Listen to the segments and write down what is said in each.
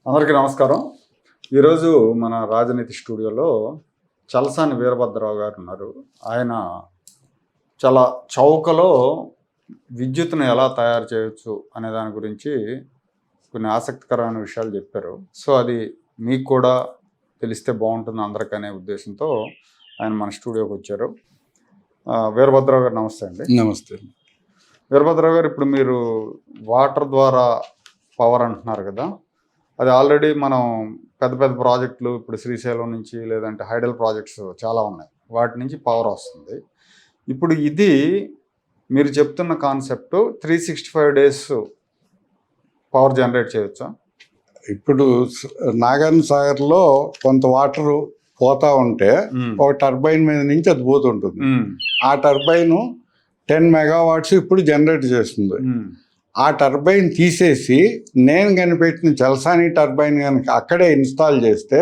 అందరికీ నమస్కారం. ఈరోజు మన రాజనీతి స్టూడియోలో చలసాని వీరభద్రరావు గారు ఉన్నారు. ఆయన చాలా చౌకలో విద్యుత్తును ఎలా తయారు చేయొచ్చు అనే దాని గురించి కొన్ని ఆసక్తికరమైన విషయాలు చెప్పారు. సో అది మీకు కూడా తెలిస్తే బాగుంటుంది అందరికనే ఉద్దేశంతో ఆయన మన స్టూడియోకి వచ్చారు. వీరభద్రరావు గారు నమస్తే అండి. నమస్తే. వీరభద్రరావు గారు, ఇప్పుడు మీరు వాటర్ ద్వారా పవర్ అంటున్నారు కదా, అది ఆల్రెడీ మనం పెద్ద పెద్ద ప్రాజెక్టులు ఇప్పుడు శ్రీశైలం నుంచి లేదంటే హైడల్ ప్రాజెక్ట్స్ చాలా ఉన్నాయి, వాటి నుంచి పవర్ వస్తుంది. ఇప్పుడు ఇది మీరు చెప్తున్న కాన్సెప్ట్ 365 days పవర్ జనరేట్ చేయొచ్చా? ఇప్పుడు నాగార్జున సాగర్లో కొంత వాటర్ పోతా ఉంటే ఒక టర్బైన్ మీద నుంచి అది పోతుంటుంది. ఆ టర్బైన్ 10 megawatts ఇప్పుడు జనరేట్ చేస్తుంది. ఆ టర్బైన్ తీసేసి నేను కనిపెట్టిన చలసాని టర్బైన్ కనుక అక్కడే ఇన్స్టాల్ చేస్తే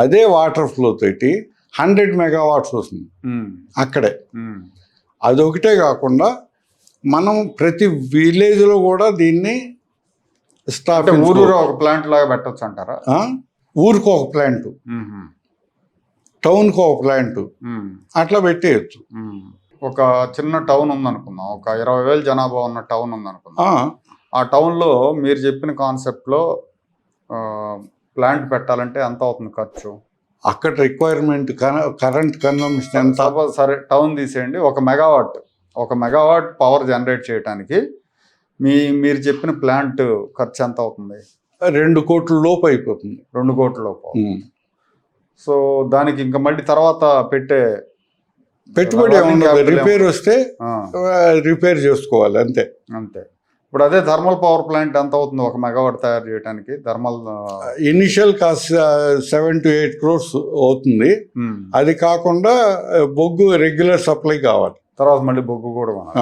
అదే వాటర్ ఫ్లో తోటి 100 megawatts వస్తుంది అక్కడే. అదొకటే కాకుండా మనం ప్రతి విలేజ్లో కూడా దీన్ని ఊరు ఒక ప్లాంట్ లాగా పెట్టచ్చు అంటారా? ఊరికి ఒక ప్లాంట్, టౌన్కి ఒక ప్లాంట్, అట్లా పెట్టేయచ్చు. ఒక చిన్న టౌన్ ఉందనుకుందాం, ఒక 20,000 జనాభా ఉన్న టౌన్ ఉందనుకుందాం. ఆ టౌన్లో మీరు చెప్పిన కాన్సెప్ట్లో ప్లాంట్ పెట్టాలంటే ఎంత అవుతుంది ఖర్చు? అక్కడ రిక్వైర్మెంట్ కరెంట్ కన్సంప్షన్ ఎంత? సరే టౌన్ తీసేయండి, 1 మెగావాట్ పవర్ జనరేట్ చేయడానికి మీరు చెప్పిన ప్లాంట్ ఖర్చు ఎంత అవుతుంది? 2 కోట్ల లోపు అయిపోతుంది. 2 కోట్ల లోపు. సో దానికి ఇంకా మళ్ళీ తర్వాత పెట్టే పెట్టుబడి ఉండదు. రిపేర్ వస్తే రిపేర్ చేసుకోవాలి అంతే. ఇప్పుడు అదే థర్మల్ పవర్ ప్లాంట్ ఎంత అవుతుంది 1 మెగావాట్ తయారు చేయడానికి? Thermal initial cost 7 to 8 crores అవుతుంది. అది కాకుండా బొగ్గు రెగ్యులర్ సప్లై కావాలి. తర్వాత మళ్ళీ బొగ్గు కూడా కొనాలి.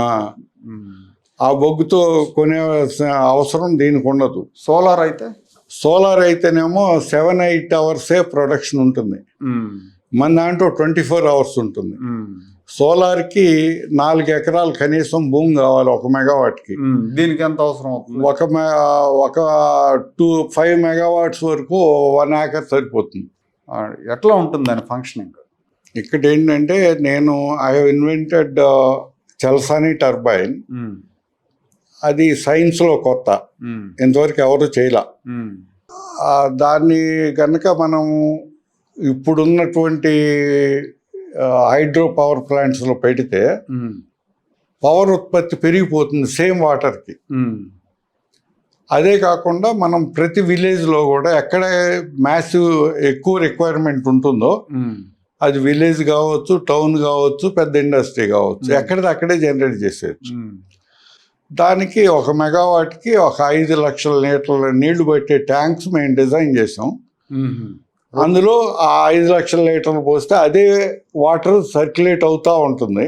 ఆ బొగ్గుతో కొనే అవసరం దీనికి ఉండదు. సోలార్ అయితేనేమో 7-8 hours ప్రొడక్షన్ ఉంటుంది. మన దాంట్లో 24 hours ఉంటుంది. సోలార్కి 4 ఎకరాలు కనీసం భూమి కావాలి 1 మెగావాట్కి. దీనికి ఎంత అవసరం అవుతుంది? ఒక 5 megawatts వరకు 1 acre సరిపోతుంది. ఎట్లా ఉంటుంది దాని ఫంక్షనింగ్? ఇక్కడ ఏంటంటే నేను I have invented Chalasani turbine. అది సైన్స్లో కొత్త, ఇంతవరకు ఎవరు చేయలే. దాన్ని కనుక మనం ఇప్పుడున్నటువంటి హైడ్రో పవర్ ప్లాంట్స్లో పెడితే పవర్ ఉత్పత్తి పెరిగిపోతుంది సేమ్ వాటర్కి. అదే కాకుండా మనం ప్రతి విలేజ్లో కూడా ఎక్కడ మ్యాసివ్ ఎక్కువ రిక్వైర్మెంట్ ఉంటుందో, అది విలేజ్ కావచ్చు, టౌన్ కావచ్చు, పెద్ద ఇండస్ట్రీ కావచ్చు, ఎక్కడిది అక్కడే జనరేట్ చేసేయచ్చు. దానికి 1 మెగావాట్కి ఒక 5 లక్షల లీటర్ల నీళ్లు పెట్టే ట్యాంక్స్ మేము డిజైన్ చేసాం. అందులో ఆ 5 లక్షల లీటర్లు పోస్తే అదే వాటర్ సర్క్యులేట్ అవుతూ ఉంటుంది.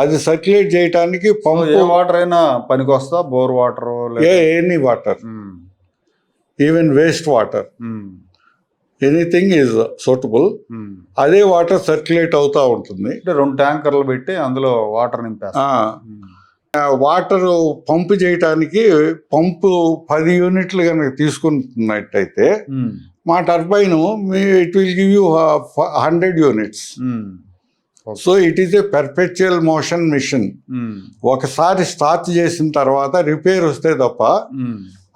అది సర్క్యులేట్ చేయడానికి పంపు వాటర్ అయినా పనికి వస్తా, bore water, any water, even waste water, anything is suitable. అదే వాటర్ సర్క్యులేట్ అవుతూ ఉంటుంది. 2 ట్యాంకర్లు పెట్టి అందులో వాటర్ నింపేస్తా. వాటర్ పంపు చేయటానికి పంపు 10 యూనిట్లు కనుక తీసుకున్నట్టయితే మా turbine it will give you 100 units. So it is a perpetual motion machine. ఒకసారి స్టార్ట్ చేసిన తర్వాత రిపేర్ వస్తే తప్ప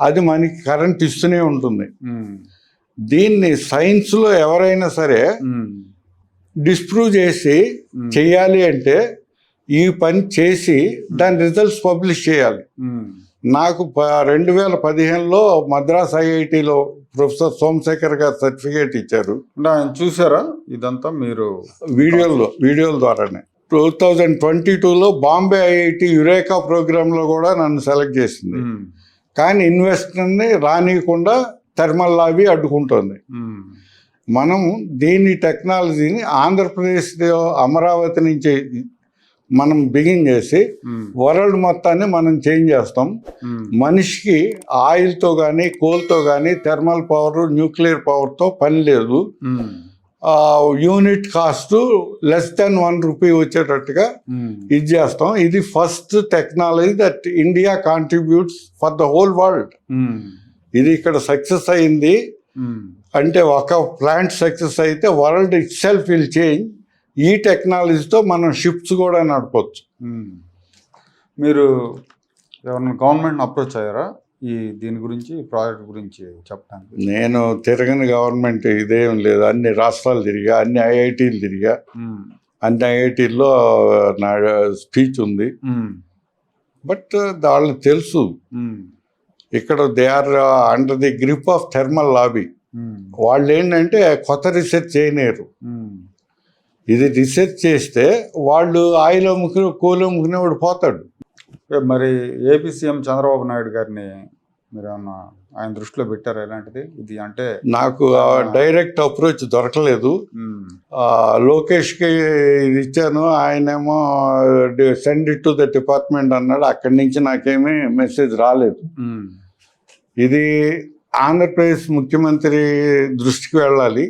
అది మనకి కరెంట్ ఇస్తూనే ఉంటుంది. దీన్ని సైన్స్లో ఎవరైనా సరే డిస్ప్రూవ్ చేసి చెయ్యాలి అంటే ఈ పని చేసి దాని రిజల్ట్స్ పబ్లిష్ చేయాలి. నాకు 2015లో మద్రాస్ IITలో ప్రొఫెసర్ సోమశేఖర్ గారు సర్టిఫికేట్ ఇచ్చారు. చూసారా ఇదంతా మీరు? వీడియోల ద్వారానే. 2022లో బాంబే IIT యురేకా ప్రోగ్రాంలో కూడా నన్ను సెలెక్ట్ చేసింది. కానీ ఇన్వెస్టర్ని రానియకుండా థర్మల్ లాబీ అడ్డుకుంటుంది. మనం దీని టెక్నాలజీని ఆంధ్రప్రదేశ్లో అమరావతి నుంచి మనం బిగిన్ చేసి వరల్డ్ మొత్తాన్ని మనం చేంజ్ చేస్తాం. మనిషికి ఆయిల్తో కానీ కోల్తో కానీ థర్మల్ పవర్, న్యూక్లియర్ పవర్తో పని లేదు. Unit cost less than 1 rupee వచ్చేటట్టుగా ఇది చేస్తాం. ఇది first technology that India contributes for the whole world. ఇది ఇక్కడ సక్సెస్ అయింది అంటే ఒక ప్లాంట్ సక్సెస్ అయితే world it self will change. ఈ టెక్నాలజీతో మనం షిప్స్ కూడా నడపచ్చు. మీరు ఎవరైనా గవర్నమెంట్ అప్రోచ్ అయ్యారా దీని గురించి, ప్రాజెక్ట్ గురించి చెప్పడానికి? నేను తిరగని గవర్నమెంట్ ఇదేం లేదు. అన్ని రాష్ట్రాలు తిరిగా, అన్ని ఐఐటీలు తిరిగా. అన్ని ఐఐటీల్లో నా స్పీచ్ ఉంది. బట్ వాళ్ళకి తెలుసు ఇక్కడ they are under the grip of thermal lobby. వాళ్ళు ఏంటంటే కొత్త రీసెర్చ్ చేయలేరు. ఇది రీసెర్చ్ చేస్తే వాళ్ళు ఆయిల్ అమ్ముకుని కూలి అమ్ముకునేవాడు పోతాడు. మరి ఏపీ సీఎం చంద్రబాబు నాయుడు గారిని మీరు ఏమన్నా ఆయన దృష్టిలో పెట్టారా ఇలాంటిది? ఇది అంటే నాకు డైరెక్ట్ అప్రోచ్ దొరకలేదు. లోకేష్కి ఇది ఇచ్చాను, ఆయనేమో send it to the department అన్నాడు. అక్కడి నుంచి నాకేమీ మెసేజ్ రాలేదు. ఇది ఆంధ్రప్రదేశ్ ముఖ్యమంత్రి దృష్టికి వెళ్ళాలి.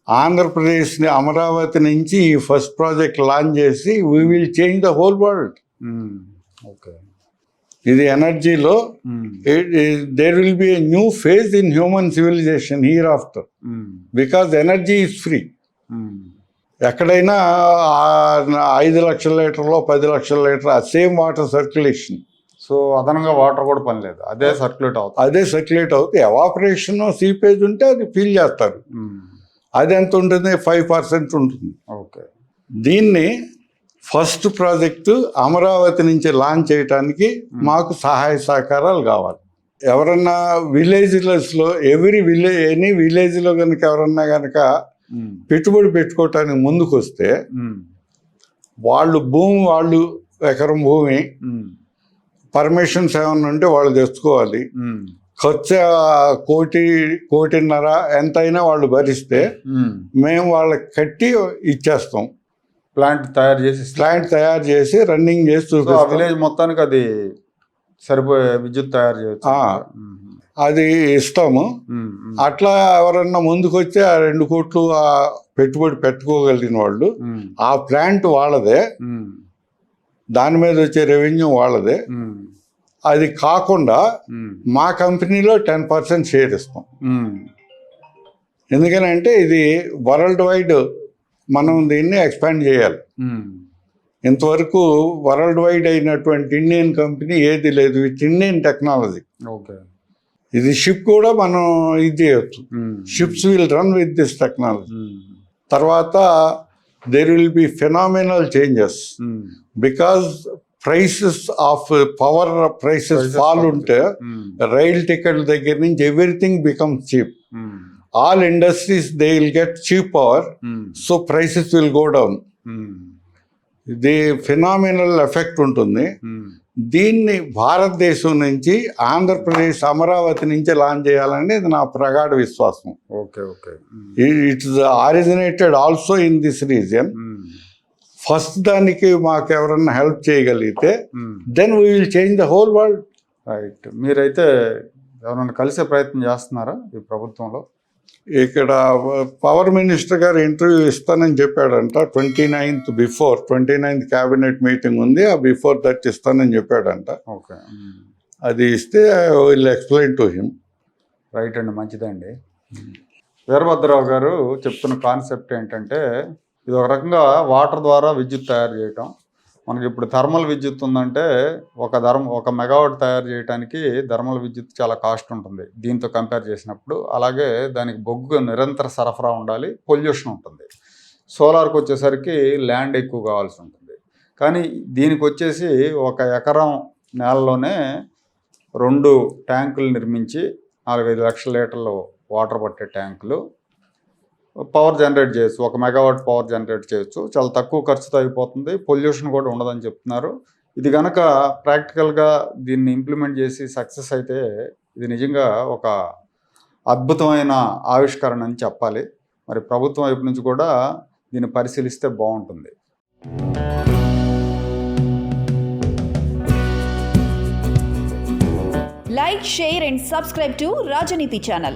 ఆంధ్రప్రదేశ్ని అమరావతి నుంచి ఈ ఫస్ట్ ప్రాజెక్ట్ లాంచ్ చేసి we will change the whole world. Okay, ఇది ఎనర్జీలో there will be a new phase in human civilization hereafter, because energy is free. ఎక్కడైనా 5 లక్షల లీటర్లో 10 లక్షల లీటర్ ఆ సేమ్ వాటర్ సర్క్యులేషన్. సో అదనంగా వాటర్ కూడా పని లేదు, అదే సర్క్యులేట్ అవుతుంది. ఎవాపరేషన్ సీపేజ్ ఉంటే అది ఫీల్ చేస్తారు. అది ఎంత ఉంటుంది? 5% ఉంటుంది. ఓకే, దీన్ని ఫస్ట్ ప్రాజెక్టు అమరావతి నుంచి లాంచ్ చేయడానికి మాకు సహాయ సహకారాలు కావాలి. ఎవరన్నా విలేజ్లో ఎనీ విలేజ్లో కనుక ఎవరన్నా కనుక పెట్టుబడి పెట్టుకోవటానికి ముందుకు వస్తే వాళ్ళు ఎకరం భూమి పర్మిషన్స్ ఏమన్నా ఉంటే వాళ్ళు తెచ్చుకోవాలి. ఖర్చు 1.5 ఎంతైనా వాళ్ళు భరిస్తే మేము వాళ్ళకి కట్టి ఇచ్చేస్తాం. ప్లాంట్ తయారు చేసి రన్నింగ్ చేసి చూపిస్తాం. విలేజ్ మొత్తానికి అది సరిపోయే విద్యుత్ తయారు చేయొచ్చు, అది ఇస్తాము. అట్లా ఎవరన్నా ముందుకు వచ్చి ఆ 2 కోట్లు పెట్టుబడి పెట్టుకోగలిగిన వాళ్ళు, ఆ ప్లాంట్ వాళ్ళదే, దాని మీద వచ్చే రెవెన్యూ వాళ్ళదే. అది కాకుండా మా కంపెనీలో 10% షేర్ ఇస్తాం. ఎందుకనంటే ఇది వరల్డ్ వైడ్ మనం దీన్ని ఎక్స్పాండ్ చేయాలి. ఇంతవరకు వరల్డ్ వైడ్ అయినటువంటి ఇండియన్ కంపెనీ ఏది లేదు విత్ ఇండియన్ టెక్నాలజీ. ఇది షిప్ కూడా మనం ఇది చేయొచ్చు. Ships will run with this technology. తర్వాత there will be phenomenal changes because prices of power prices fall unte rail ticket దగ్గర నుంచి everything becomes cheap. All industries they will get cheap power, so prices will go down. ఇది phenomenal effect ఉంటుంది. దీన్ని భారతదేశం నుంచి ఆంధ్రప్రదేశ్ అమరావతి నుంచి launch చేయాలని ఇది నా ప్రగాఢ విశ్వాసం. It is originated also in this region. First దానికి మాకు ఎవరన్నా హెల్ప్ చేయగలిగితే then we will change the whole world. Right. మీరైతే ఎవరైనా కలిసే ప్రయత్నం చేస్తున్నారా ఈ ప్రభుత్వంలో? ఇక్కడ పవర్ మినిస్టర్ గారు ఇంటర్వ్యూ ఇస్తానని చెప్పాడంట. 29th క్యాబినెట్ మీటింగ్ ఉంది, ఆ బిఫోర్ దట్ ఇస్తానని చెప్పాడంట. ఓకే, అది ఇస్తే will explain to him. Right అండి, మంచిదండి. వీరభద్రరావు గారు చెప్తున్న కాన్సెప్ట్ ఏంటంటే ఇది ఒక రకంగా వాటర్ ద్వారా విద్యుత్ తయారు చేయటం. మనకి ఇప్పుడు థర్మల్ విద్యుత్ ఉందంటే ఒక మెగావాట్ తయారు చేయడానికి థర్మల్ విద్యుత్ చాలా కాస్ట్ ఉంటుంది దీంతో కంపేర్ చేసినప్పుడు. అలాగే దానికి బొగ్గు నిరంతర సరఫరా ఉండాలి, పొల్యూషన్ ఉంటుంది. సోలార్కి వచ్చేసరికి ల్యాండ్ ఎక్కువ కావాల్సి ఉంటుంది. కానీ దీనికి వచ్చేసి 1 ఎకరం నేలలోనే 2 ట్యాంకులు నిర్మించి 4-5 లక్షల లీటర్లు వాటర్ పట్టే ట్యాంకులు పవర్ జనరేట్ చేయొచ్చు. 1 మెగావాట్ పవర్ జనరేట్ చేయొచ్చు. చాలా తక్కువ ఖర్చుతో అయిపోతుంది, పొల్యూషన్ కూడా ఉండదని చెప్తున్నారు. ఇది కనుక ప్రాక్టికల్గా దీన్ని ఇంప్లిమెంట్ చేసి సక్సెస్ అయితే ఇది నిజంగా ఒక అద్భుతమైన ఆవిష్కరణ అని చెప్పాలి. మరి ప్రభుత్వం వైపు నుంచి కూడా దీన్ని పరిశీలిస్తే బాగుంటుంది. Like, share and subscribe to Rajaniti channel.